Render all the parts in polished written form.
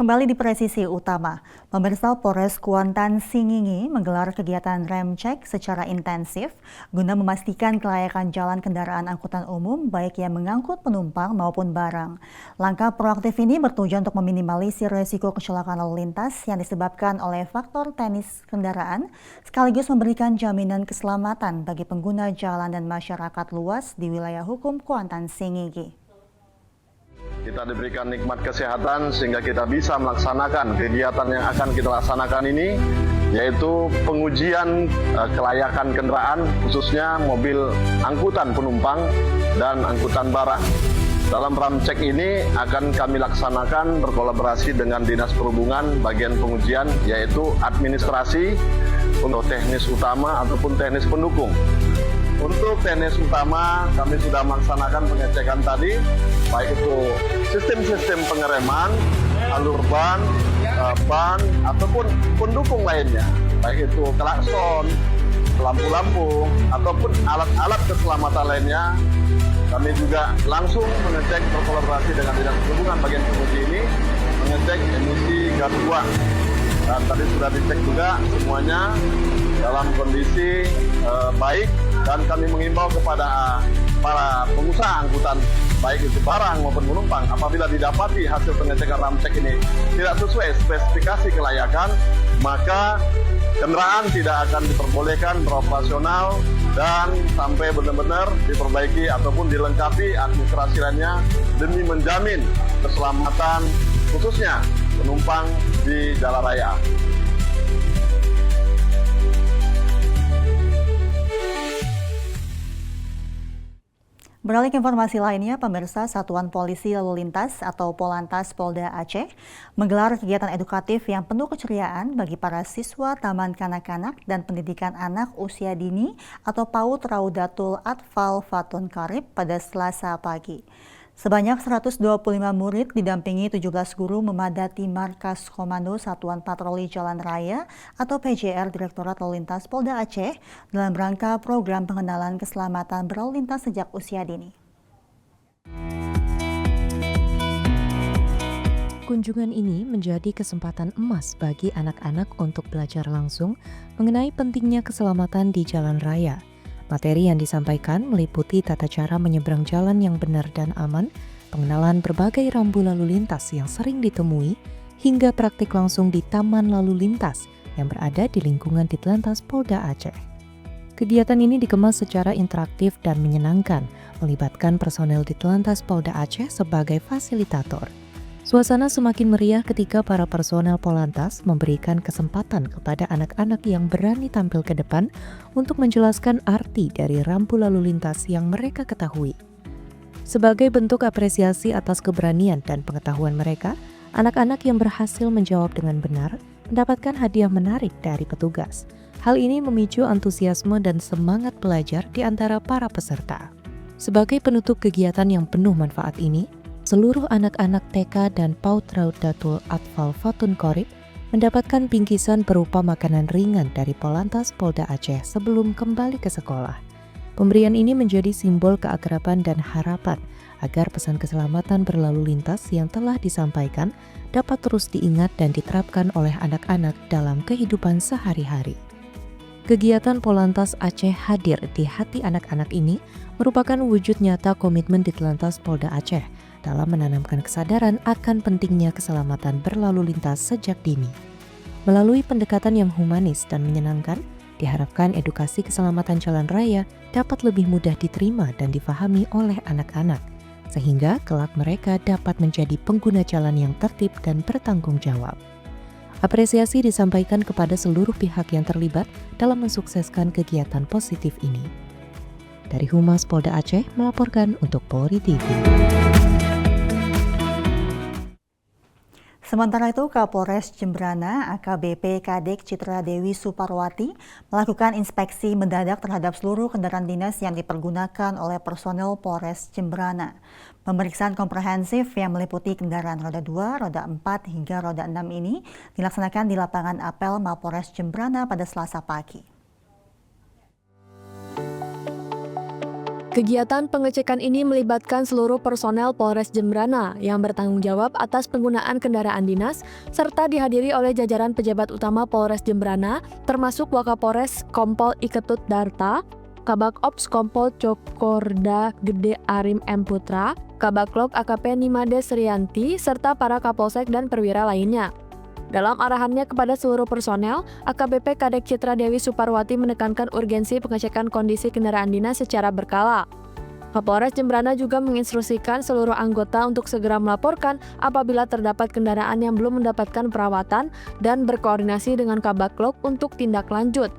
Kembali di Presisi Utama, pemirsa Polres Kuantan Singingi menggelar kegiatan rem cek secara intensif guna memastikan kelayakan jalan kendaraan angkutan umum baik yang mengangkut penumpang maupun barang. Langkah proaktif ini bertujuan untuk meminimalisir resiko kecelakaan lalu lintas yang disebabkan oleh faktor teknis kendaraan, sekaligus memberikan jaminan keselamatan bagi pengguna jalan dan masyarakat luas di wilayah hukum Kuantan Singingi. Kita diberikan nikmat kesehatan sehingga kita bisa melaksanakan kegiatan yang akan kita laksanakan ini, yaitu pengujian kelayakan kendaraan, khususnya mobil angkutan penumpang dan angkutan barang. Dalam ramcek ini akan kami laksanakan berkolaborasi dengan Dinas Perhubungan bagian pengujian, yaitu administrasi untuk teknis utama ataupun teknis pendukung. Untuk teknis utama, kami sudah melaksanakan pengecekan tadi, baik itu sistem-sistem pengereman, alur ban, ataupun pendukung lainnya, baik itu klakson, lampu-lampu, ataupun alat-alat keselamatan lainnya. Kami juga langsung mengecek berkolaborasi dengan Dinas Perhubungan bagian penguji ini, mengecek emisi gas buang. Dan tadi sudah dicek juga semuanya dalam kondisi baik, dan kami mengimbau kepada para pengusaha angkutan baik itu barang maupun penumpang, apabila didapati hasil pengecekan ramcek ini tidak sesuai spesifikasi kelayakan, maka kendaraan tidak akan diperbolehkan beroperasional dan sampai benar-benar diperbaiki ataupun dilengkapi administrasi lainnya demi menjamin keselamatan khususnya penumpang di jalan raya. Beralih ke informasi lainnya, pemirsa Satuan Polisi Lalu Lintas atau Polantas Polda Aceh menggelar kegiatan edukatif yang penuh keceriaan bagi para siswa Taman Kanak-Kanak dan Pendidikan Anak Usia Dini atau PAUD Raudatul Atfal Fatun Qarib pada Selasa pagi. Sebanyak 125 murid didampingi 17 guru memadati Markas Komando Satuan Patroli Jalan Raya atau PJR Direktorat Lalu Lintas Polda Aceh dalam rangka program pengenalan keselamatan berlalu lintas sejak usia dini. Kunjungan ini menjadi kesempatan emas bagi anak-anak untuk belajar langsung mengenai pentingnya keselamatan di jalan raya. Materi yang disampaikan meliputi tata cara menyeberang jalan yang benar dan aman, pengenalan berbagai rambu lalu lintas yang sering ditemui, hingga praktik langsung di taman lalu lintas yang berada di lingkungan Ditlantas Polda Aceh. Kegiatan ini dikemas secara interaktif dan menyenangkan, melibatkan personel Ditlantas Polda Aceh sebagai fasilitator. Suasana semakin meriah ketika para personel Polantas memberikan kesempatan kepada anak-anak yang berani tampil ke depan untuk menjelaskan arti dari rambu lalu lintas yang mereka ketahui. Sebagai bentuk apresiasi atas keberanian dan pengetahuan mereka, anak-anak yang berhasil menjawab dengan benar mendapatkan hadiah menarik dari petugas. Hal ini memicu antusiasme dan semangat belajar di antara para peserta. Sebagai penutup kegiatan yang penuh manfaat ini, seluruh anak-anak TK dan PAUD Raudatul Atfal Fatun Qarib mendapatkan bingkisan berupa makanan ringan dari Polantas Polda Aceh sebelum kembali ke sekolah. Pemberian ini menjadi simbol keakraban dan harapan agar pesan keselamatan berlalu lintas yang telah disampaikan dapat terus diingat dan diterapkan oleh anak-anak dalam kehidupan sehari-hari. Kegiatan Polantas Aceh hadir di hati anak-anak ini merupakan wujud nyata komitmen Ditlantas Polda Aceh dalam menanamkan kesadaran akan pentingnya keselamatan berlalu lintas sejak dini. Melalui pendekatan yang humanis dan menyenangkan, diharapkan edukasi keselamatan jalan raya dapat lebih mudah diterima dan difahami oleh anak-anak, sehingga kelak mereka dapat menjadi pengguna jalan yang tertib dan bertanggung jawab. Apresiasi disampaikan kepada seluruh pihak yang terlibat dalam mensukseskan kegiatan positif ini. Dari Humas Polda Aceh melaporkan untuk Polri TV. Sementara itu, Kapolres Jembrana AKBP Kadek Citra Dewi Suparwati melakukan inspeksi mendadak terhadap seluruh kendaraan dinas yang dipergunakan oleh personel Polres Jembrana. Pemeriksaan komprehensif yang meliputi kendaraan roda 2, roda 4, hingga roda 6 ini dilaksanakan di lapangan apel Mapolres Jembrana pada Selasa pagi. Kegiatan pengecekan ini melibatkan seluruh personel Polres Jembrana yang bertanggung jawab atas penggunaan kendaraan dinas, serta dihadiri oleh jajaran pejabat utama Polres Jembrana, termasuk Wakapolres Kompol Iketut Darta, Kabak Ops Kompol Cokorda Gede Arim M. Putra, Kabaklok AKP Nimade Srianti, serta para Kapolsek dan perwira lainnya. Dalam arahannya kepada seluruh personel, AKBP Kadek Citra Dewi Suparwati menekankan urgensi pengecekan kondisi kendaraan dinas secara berkala. Kapolres Jembrana juga menginstruksikan seluruh anggota untuk segera melaporkan apabila terdapat kendaraan yang belum mendapatkan perawatan dan berkoordinasi dengan Kabaklok untuk tindak lanjut.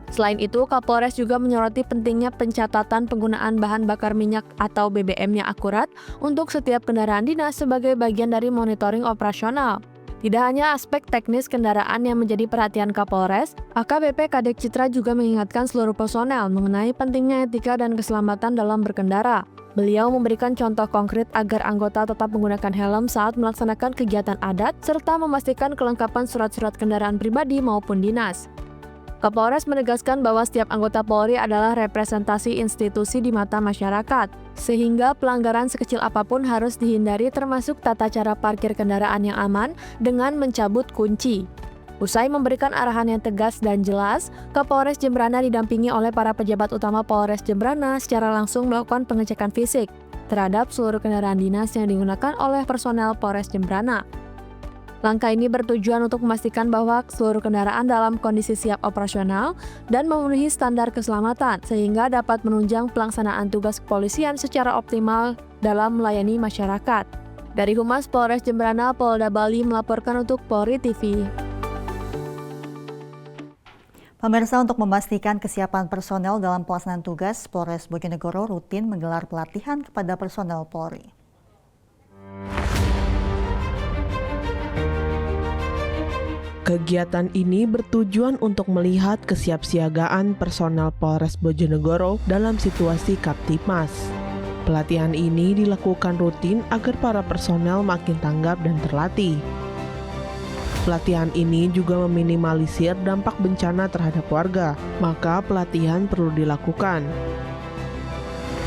Selain itu, Kapolres juga menyoroti pentingnya pencatatan penggunaan bahan bakar minyak atau BBM yang akurat untuk setiap kendaraan dinas sebagai bagian dari monitoring operasional. Tidak hanya aspek teknis kendaraan yang menjadi perhatian Kapolres, AKBP Kadek Citra juga mengingatkan seluruh personel mengenai pentingnya etika dan keselamatan dalam berkendara. Beliau memberikan contoh konkret agar anggota tetap menggunakan helm saat melaksanakan kegiatan adat, serta memastikan kelengkapan surat-surat kendaraan pribadi maupun dinas. Kapolres menegaskan bahwa setiap anggota Polri adalah representasi institusi di mata masyarakat, sehingga pelanggaran sekecil apapun harus dihindari termasuk tata cara parkir kendaraan yang aman dengan mencabut kunci. Usai memberikan arahan yang tegas dan jelas, Kapolres Jembrana didampingi oleh para pejabat utama Polres Jembrana secara langsung melakukan pengecekan fisik terhadap seluruh kendaraan dinas yang digunakan oleh personel Polres Jembrana. Langkah ini bertujuan untuk memastikan bahwa seluruh kendaraan dalam kondisi siap operasional dan memenuhi standar keselamatan sehingga dapat menunjang pelaksanaan tugas kepolisian secara optimal dalam melayani masyarakat. Dari Humas Polres Jembrana, Polda Bali melaporkan untuk Polri TV. Pemirsa, untuk memastikan kesiapan personel dalam pelaksanaan tugas, Polres Bojonegoro rutin menggelar pelatihan kepada personel Polri. Kegiatan ini bertujuan untuk melihat kesiapsiagaan personel Polres Bojonegoro dalam situasi Kaptimas. Pelatihan ini dilakukan rutin agar para personel makin tanggap dan terlatih. Pelatihan ini juga meminimalisir dampak bencana terhadap warga, maka pelatihan perlu dilakukan.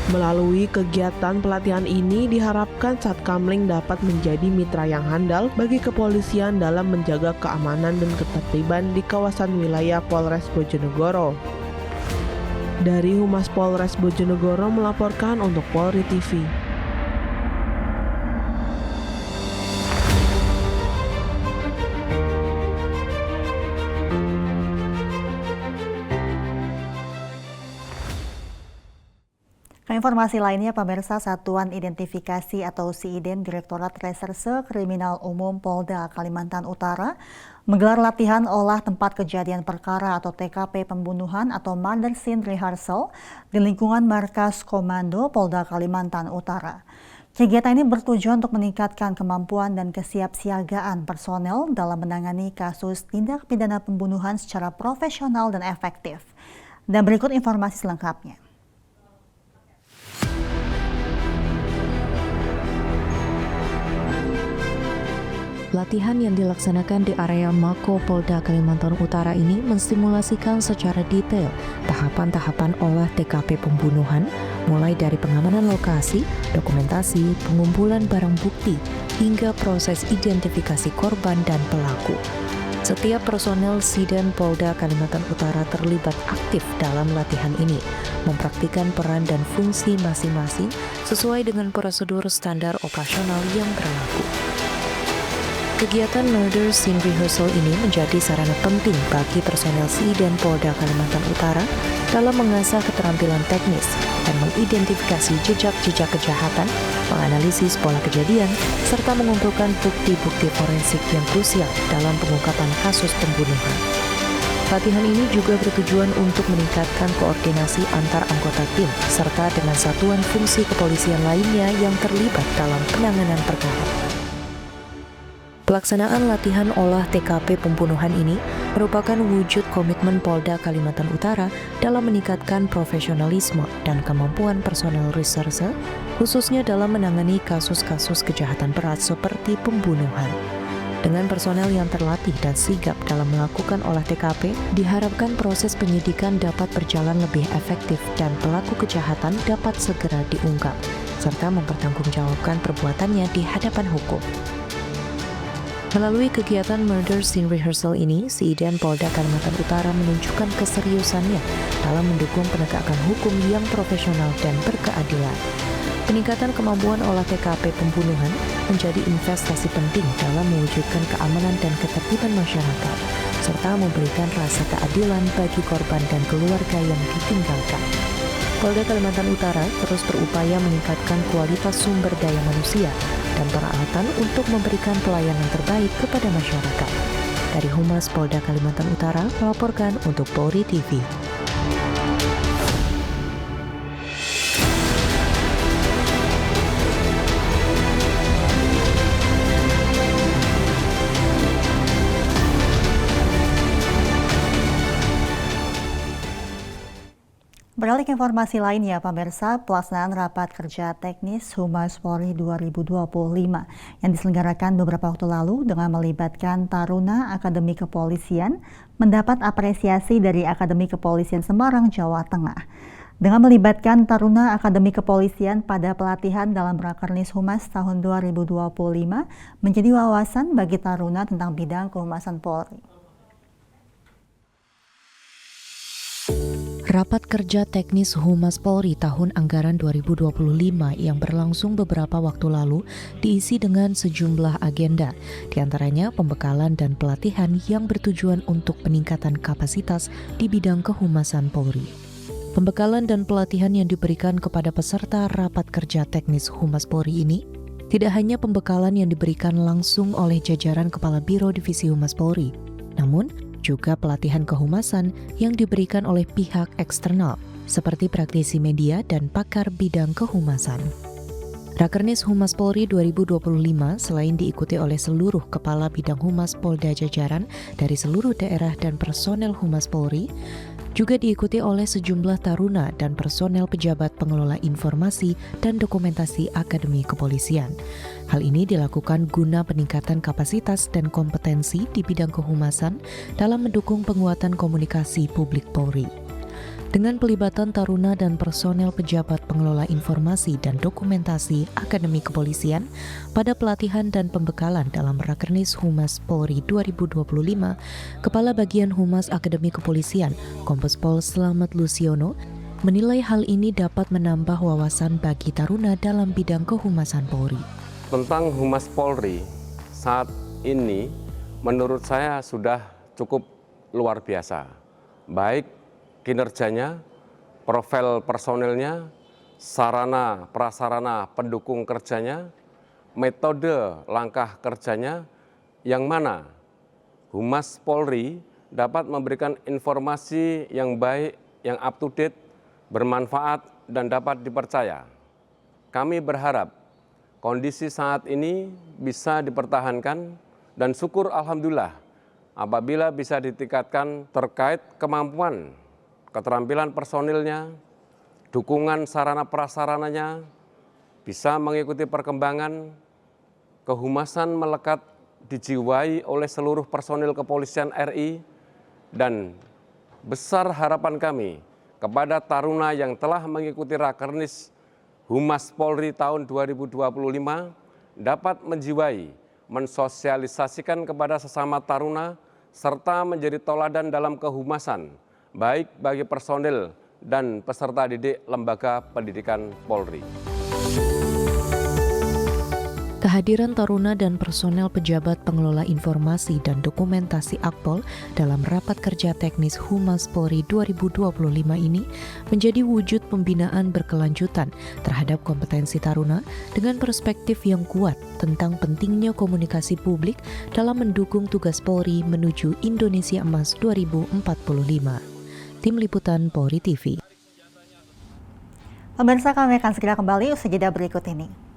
Melalui kegiatan pelatihan ini diharapkan Satkamling dapat menjadi mitra yang handal bagi kepolisian dalam menjaga keamanan dan ketertiban di kawasan wilayah Polres Bojonegoro. Dari Humas Polres Bojonegoro melaporkan untuk Polri TV. Informasi lainnya, pemirsa, Satuan Identifikasi atau SIIDEN Direktorat Reserse Kriminal Umum Polda Kalimantan Utara menggelar latihan olah tempat kejadian perkara atau TKP pembunuhan atau murder scene rehearsal di lingkungan Markas Komando Polda Kalimantan Utara. Kegiatan ini bertujuan untuk meningkatkan kemampuan dan kesiapsiagaan personel dalam menangani kasus tindak pidana pembunuhan secara profesional dan efektif. Dan berikut informasi selengkapnya. Latihan yang dilaksanakan di area Mako Polda Kalimantan Utara ini mensimulasikan secara detail tahapan-tahapan olah TKP pembunuhan, mulai dari pengamanan lokasi, dokumentasi, pengumpulan barang bukti, hingga proses identifikasi korban dan pelaku. Setiap personel SIDEN Polda Kalimantan Utara terlibat aktif dalam latihan ini, mempraktikkan peran dan fungsi masing-masing sesuai dengan prosedur standar operasional yang berlaku. Kegiatan murder scene rehearsal ini menjadi sarana penting bagi personel SIDEN Polda Kalimantan Utara dalam mengasah keterampilan teknis dan mengidentifikasi jejak-jejak kejahatan, menganalisis pola kejadian, serta mengumpulkan bukti-bukti forensik yang krusial dalam pengungkapan kasus pembunuhan. Latihan ini juga bertujuan untuk meningkatkan koordinasi antar anggota tim serta dengan satuan fungsi kepolisian lainnya yang terlibat dalam penanganan perkara. Pelaksanaan latihan olah TKP pembunuhan ini merupakan wujud komitmen Polda Kalimantan Utara dalam meningkatkan profesionalisme dan kemampuan personel reserse, khususnya dalam menangani kasus-kasus kejahatan berat seperti pembunuhan. Dengan personel yang terlatih dan sigap dalam melakukan olah TKP, diharapkan proses penyidikan dapat berjalan lebih efektif dan pelaku kejahatan dapat segera diungkap, serta mempertanggungjawabkan perbuatannya di hadapan hukum. Melalui kegiatan Murder Scene Rehearsal ini, Siiden Polda Kalimantan Utara menunjukkan keseriusannya dalam mendukung penegakan hukum yang profesional dan berkeadilan. Peningkatan kemampuan olah TKP pembunuhan menjadi investasi penting dalam mewujudkan keamanan dan ketertiban masyarakat, serta memberikan rasa keadilan bagi korban dan keluarga yang ditinggalkan. Polda Kalimantan Utara terus berupaya meningkatkan kualitas sumber daya manusia dan peralatan untuk memberikan pelayanan terbaik kepada masyarakat. Dari Humas Polda Kalimantan Utara melaporkan untuk Polri TV. Beralih ke informasi lainnya, pemirsa, pelaksanaan rapat kerja teknis Humas Polri 2025 yang diselenggarakan beberapa waktu lalu dengan melibatkan Taruna Akademi Kepolisian mendapat apresiasi dari Akademi Kepolisian Semarang, Jawa Tengah. Dengan melibatkan Taruna Akademi Kepolisian pada pelatihan dalam Rakernis Humas tahun 2025 menjadi wawasan bagi Taruna tentang bidang kehumasan Polri. Rapat kerja teknis Humas Polri tahun anggaran 2025 yang berlangsung beberapa waktu lalu diisi dengan sejumlah agenda, diantaranya pembekalan dan pelatihan yang bertujuan untuk peningkatan kapasitas di bidang kehumasan Polri. Pembekalan dan pelatihan yang diberikan kepada peserta rapat kerja teknis Humas Polri ini tidak hanya pembekalan yang diberikan langsung oleh jajaran Kepala Biro Divisi Humas Polri, namun juga pelatihan kehumasan yang diberikan oleh pihak eksternal seperti praktisi media dan pakar bidang kehumasan. Rakernis Humas Polri 2025 selain diikuti oleh seluruh kepala bidang humas Polda jajaran dari seluruh daerah dan personel Humas Polri, juga diikuti oleh sejumlah taruna dan personel pejabat pengelola informasi dan dokumentasi Akademi Kepolisian. Hal ini dilakukan guna peningkatan kapasitas dan kompetensi di bidang kehumasan dalam mendukung penguatan komunikasi publik Polri. Dengan pelibatan taruna dan personel pejabat pengelola informasi dan dokumentasi Akademi Kepolisian pada pelatihan dan pembekalan dalam Rakernis Humas Polri 2025, Kepala Bagian Humas Akademi Kepolisian, Kombes Pol Slamet Lusiono, menilai hal ini dapat menambah wawasan bagi taruna dalam bidang kehumasan Polri. Tentang Humas Polri saat ini menurut saya sudah cukup luar biasa. Baik kinerjanya, profil personelnya, sarana prasarana pendukung kerjanya, metode langkah kerjanya, yang mana Humas Polri dapat memberikan informasi yang baik, yang up to date, bermanfaat, dan dapat dipercaya. Kami berharap kondisi saat ini bisa dipertahankan dan syukur alhamdulillah apabila bisa ditingkatkan terkait kemampuan, keterampilan personilnya, dukungan sarana prasarananya, bisa mengikuti perkembangan, kehumasan melekat dijiwai oleh seluruh personil kepolisian RI, dan besar harapan kami kepada taruna yang telah mengikuti Rakernis Humas Polri tahun 2025 dapat menjiwai, mensosialisasikan kepada sesama taruna, serta menjadi toladan dalam kehumasan, baik bagi personil dan peserta didik lembaga pendidikan Polri. Kehadiran taruna dan personel pejabat pengelola informasi dan dokumentasi Akpol dalam rapat kerja teknis Humas Polri 2025 ini menjadi wujud pembinaan berkelanjutan terhadap kompetensi taruna dengan perspektif yang kuat tentang pentingnya komunikasi publik dalam mendukung tugas Polri menuju Indonesia Emas 2045. Tim Liputan Polri TV. Pemirsa, kami akan segera kembali usai jeda berikut ini.